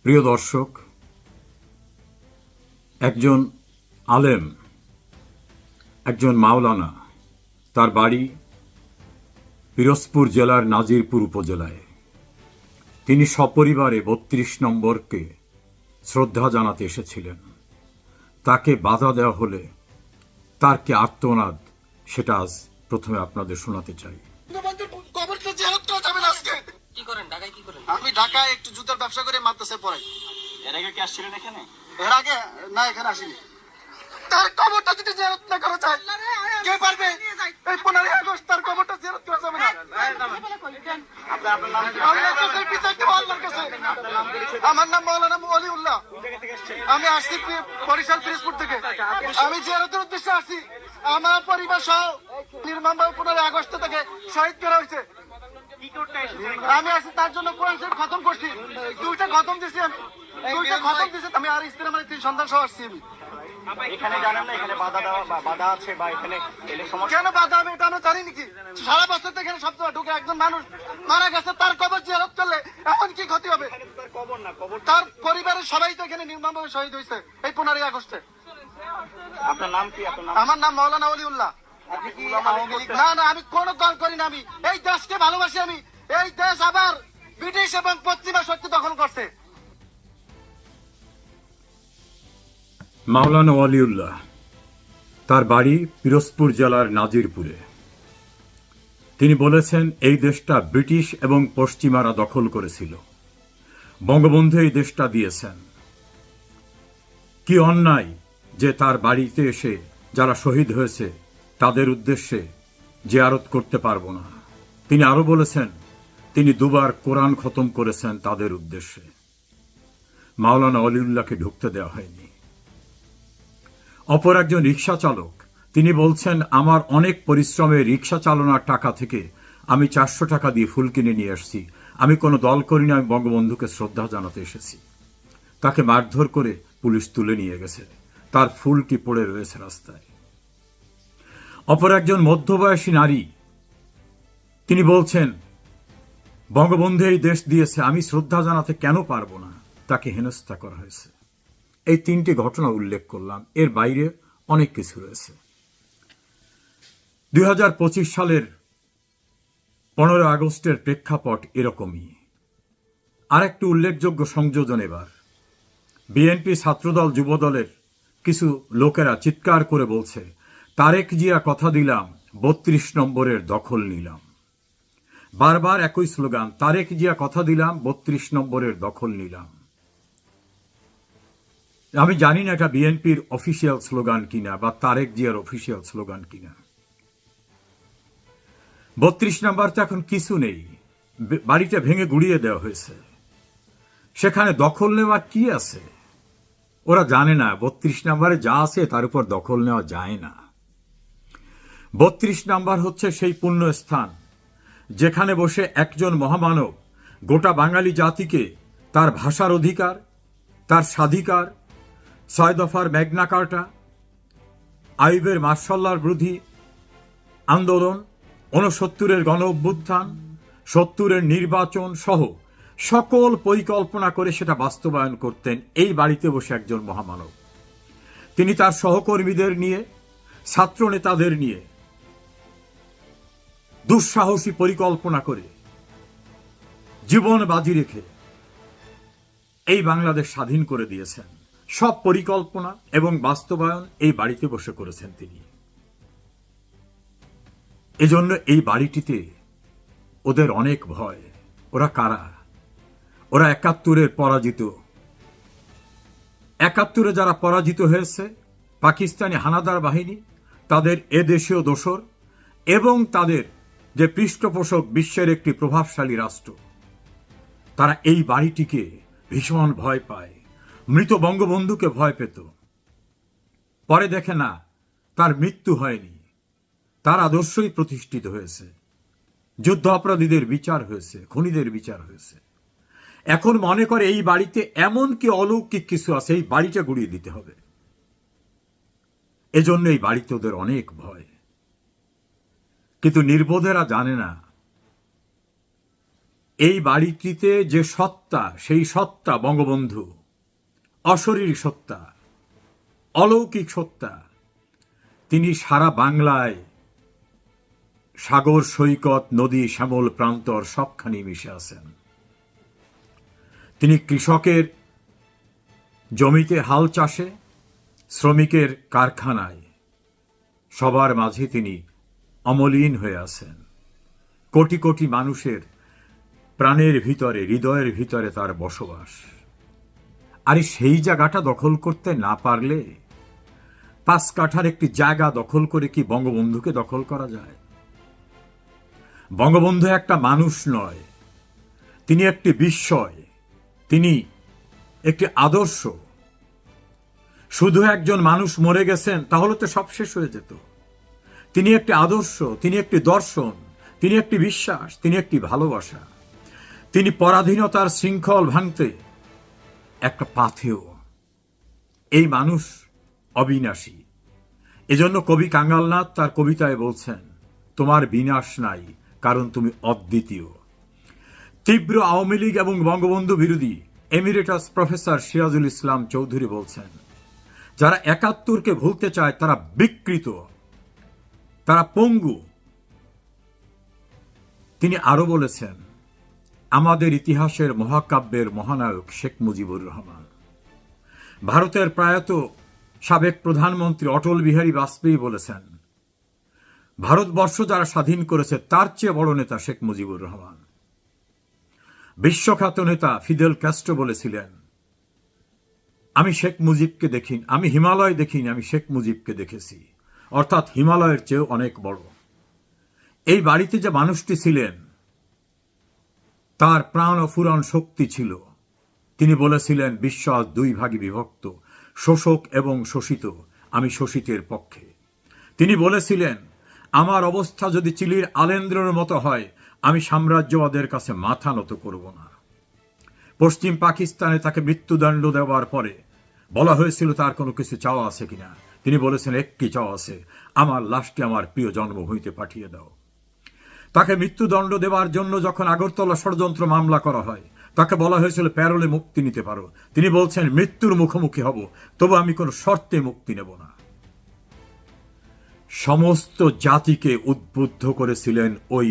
প্রিয় দর্শক, একজন আলেম, একজন মাওলানা, তার বাড়ি পিরোজপুর জেলার নাজিরপুর উপজেলায়। তিনি সপরিবারে ৩২ নম্বরকে শ্রদ্ধা জানাতে এসেছিলেন। তাকে বাধা দেওয়া হলে তার কি আর্তনাদ, সেটা আজ প্রথমে আপনাদের শোনাতে চাই। আমি ঢাকায় একটু জুতার ব্যবসা করে মাদ্রাসায় পড়াই। এর আগে কি আসছিলেন এখানে? এর আগে না, এখানে আসিনি। তার কবরটা যদি জিয়ারত না করা যায়, কে পারবে? এই 15 আগস্ট তার কবরটা জিয়ারত করা যাবে না। আমার নাম মাওলানা ওলিউল্লাহ। আমি আসছি বরিশাল পিরোজপুর থেকে। আমি জিয়ারতের উদ্দেশ্যে আসছি। আমার পরিবার সহ নির্মমভাবে 15 আগস্ট থেকে শহীদ করা হয়েছে। আমি আসি তার জন্য কোরআন শরীফ খতম করছি। 2টা খতম দিছি আমি। 2টা খতম দিছি আমি, আর স্ত্রী আমার 3 সন্তান সহ আসছি আমি। এখানে জানেন না এখানে বাধা দেওয়া বা বাধা আছে বা এখানে এলে সমস্যা কেন বাধা হবে এটা আমরা জানি নাকি? সারা বছর তো এখানে সব ঢুকে একজন মানুষ মারা গেছে, তার কবর জিয়ারত করলে এখন কি ক্ষতি হবে? তার কবর না, কবর তার পরিবারের সবাই তো এখানে নির্মমভাবে শহীদ হয়েছে এই 15 আগস্টে। আপনার নাম কি? আপনার নাম? আমার নাম মাওলানা ওলিউল্লাহ। আপনি কি না না, আমি কোন দল করি না। আমি এই দেশকে ভালোবাসি। আমি এই দেশ আবার ব্রিটিশ এবং পশ্চিমা শক্তি দখল করছে। মাওলানা ওয়ালিউল্লাহ, তার বাড়ি পিরোজপুর জেলার নাজিরপুরে। তিনি বলেছেন, এই দেশটা ব্রিটিশ এবং পশ্চিমারা দখল করেছিল, বঙ্গবন্ধু এই দেশটা দিয়েছেন। কি অন্যায় যে তার বাড়িতে এসে যারা শহীদ হয়েছে তাদের উদ্দেশ্যে জিয়ারত করতে পারব না। তিনি আরো বলেছেন, তিনি 2বার কোরআন খতম করেছেন তাদের উদ্দেশ্যে। মাওলানা ওয়ালিউল্লাহকে ঢুকতে দেওয়া হয়নি। অপর একজন রিকশা চালক, তিনি বলছেন, আমার অনেক পরিশ্রমে রিকশা চালানোর টাকা থেকে আমি 400 টাকা দিয়ে ফুল কিনে নিয়ে আসছি। আমি কোনো দল করি না, আমি বঙ্গবন্ধুকে শ্রদ্ধা জানাতে এসেছি। তাকে মারধর করে পুলিশ তুলে নিয়ে গেছে, তার ফুলটি পড়ে রয়েছে রাস্তায়। অপর একজন মধ্যবয়সী নারী, তিনি বলছেন, বঙ্গবন্ধু এই দেশ দিয়েছে, আমি শ্রদ্ধা জানাতে কেন পারবো না? তাকে হেনস্থা করা হয়েছে। এই 3টি ঘটনা উল্লেখ করলাম, এর বাইরে অনেক কিছু রয়েছে। 2025 সালের 15 আগস্টের প্রেক্ষাপট এরকমই। আর একটি উল্লেখযোগ্য সংযোজন, এবার বিএনপি, ছাত্রদল, যুবদলের কিছু লোকেরা চিৎকার করে বলছে, তারেক জিয়া কথা দিলাম, 32 নম্বরের দখল নিলাম। বারবার একই স্লোগান, তারেক জিয়া কথা দিলাম, 32 নম্বরের দখল নিলাম। আমি জানি না এটা বিএনপির অফিসিয়াল স্লোগান কিনা বা তারেক জিয়ার অফিসিয়াল স্লোগান কিনা। 32 নাম্বার তো এখন কিছু নেই, বাড়িটা ভেঙে গুড়িয়ে দেওয়া হয়েছে। সেখানে দখল নেওয়ার কি আছে? ওরা জানে না 32 নাম্বারে যা আছে তার উপর দখল নেওয়া যায় না। 32 নাম্বার হচ্ছে সেই পুণ্য স্থান যেখানে বসে একজন মহামানব গোটা বাঙালি জাতিকে তার ভাষার অধিকার, তার স্বাধিকার, 6 দফার ম্যাগনা কার্টা, আইবের মার্শাল্লার বিরোধী আন্দোলন, 69-এর গণ অভ্যুত্থান, 70-এর নির্বাচন সহ সকল পরিকল্পনা করে সেটা বাস্তবায়ন করতেন এই বাড়িতে বসে একজন মহামানব। তিনি তার সহকর্মীদের নিয়ে, ছাত্র নেতাদের নিয়ে দুঃসাহসী পরিকল্পনা করে জীবন বাজি রেখে এই বাংলাদেশ স্বাধীন করে দিয়েছেন। সব পরিকল্পনা এবং বাস্তবায়ন এই বাড়িতে বসে করেছেন তিনি। এজন্য এই বাড়িটিতে ওদের অনেক ভয়। ওরা কারা? ওরা 71-এর পরাজিত। 71-এ যারা পরাজিত হয়েছে, পাকিস্তানি হানাদার বাহিনী, তাদের এদেশীয় দোসর এবং তাদের যে পৃষ্ঠপোষক বিশ্বের একটি প্রভাবশালী রাষ্ট্র, তারা এই বাড়িটিকে ভীষণ ভয় পায়। মৃত বঙ্গবন্ধুকে ভয় পেত। পরে দেখে না, তার মৃত্যু হয়নি, তার আদর্শই প্রতিষ্ঠিত হয়েছে। যুদ্ধ অপরাধীদের বিচার হয়েছে, খুনিদের বিচার হয়েছে। এখন মনে করে এই বাড়িতে এমন কি অলৌকিক কিছু আছে, এই বাড়িটা গুড়িয়ে দিতে হবে। এজন্য এই বাড়িতে ওদের অনেক ভয়। কিন্তু নির্বোধেরা জানে না এই বাড়িটিতে যে সত্তা, সেই সত্তা বঙ্গবন্ধু, অশরীরী সত্তা, অলৌকিক সত্তা। তিনি সারা বাংলায় সাগর, সৈকত, নদী, শ্যামল প্রান্তর সবখানি মিশে আছেন। তিনি কৃষকের জমিতে হাল চাষে, শ্রমিকের কারখানায়, সবার মাঝে তিনি অমলিন হয়ে আছেন। কোটি কোটি মানুষের প্রাণের ভিতরে, হৃদয়ের ভিতরে তার বসবাস। আর সেই জায়গাটা দখল করতে না পারলে 5 কাঠার একটি জায়গা দখল করে কি বঙ্গবন্ধুকে দখল করা যায়? বঙ্গবন্ধু একটা মানুষ নয়, তিনি একটি বিস্ময়, তিনি একটি আদর্শ। শুধু একজন মানুষ মরে গেছেন তাহলে তো সব শেষ হয়ে যেত। তিনি একটি আদর্শ, তিনি একটি দর্শন, তিনি একটি বিশ্বাস, তিনি একটি ভালোবাসা। তিনি পরাধীনতার শৃঙ্খল ভাঙতে একটা পাথেয়। এই মানুষ অবিনাশী। এজন্য কবি কাঙ্গালনাথ তার কবিতায় বলছেন, তোমার বিনাশ নাই কারণ তুমি অদ্বিতীয়। তীব্র আওয়ামী লীগ এবং বঙ্গবন্ধু বিরোধী এমিরেটাস প্রফেসর সিরাজুল ইসলাম চৌধুরী বলছেন, যারা ৭১কে ভুলতে চায় তারা বিকৃত, তারা পঙ্গু। তিনি আরো বলেছেন, আমাদের ইতিহাসের মহাকাব্যের মহানায়ক শেখ মুজিবুর রহমান। ভারতের প্রয়াত সাবেক প্রধানমন্ত্রী অটল বিহারী বাজপেয়ী বলেছেন, ভারতবর্ষ যারা স্বাধীন করেছে তার চেয়ে বড় নেতা শেখ মুজিবুর রহমান। বিশ্বখ্যাত নেতা ফিদেল ক্যাস্ট্রো বলেছিলেন, আমি শেখ মুজিবকে দেখিনি, আমি হিমালয় দেখিনি, আমি শেখ মুজিবকে দেখেছি। অর্থাৎ হিমালয়ের চেয়েও অনেক বড়। এই বাড়িতে যে মানুষটি ছিলেন তার প্রাণ ও ফুরন শক্তি ছিল। তিনি বলেছিলেন, বিশ্বাস 2 ভাগে বিভক্ত, শোষক এবং শোষিত, আমি শোষিতের পক্ষে। তিনি বলেছিলেন, আমার অবস্থা যদি চিলির আলেন্দ্রের মতো হয় আমি সাম্রাজ্যবাদের কাছে মাথা নত করব না। পশ্চিম পাকিস্তানে তাকে মৃত্যুদণ্ড দেওয়ার পরে বলা হয়েছিল তার কোনো কিছু চাওয়া আছে কিনা। তিনি বলেছেন, একটি চাওয়া আছে, আমার লাশটি আমার প্রিয় জন্মভূমিতে পাঠিয়ে দাও। তাকে মৃত্যুদণ্ড দেওয়ার জন্য যখন আগরতলা ষড়যন্ত্র মামলা করা হয়, তাকে বলা হয়েছিল প্যারোলে মুক্তি নিতে পারো। তিনি বলছেন, মৃত্যুর মুখোমুখি হব, তবু আমি কোনো শর্তে মুক্তি নেব না। সমস্ত জাতিকে উদ্বুদ্ধ করেছিলেন ওই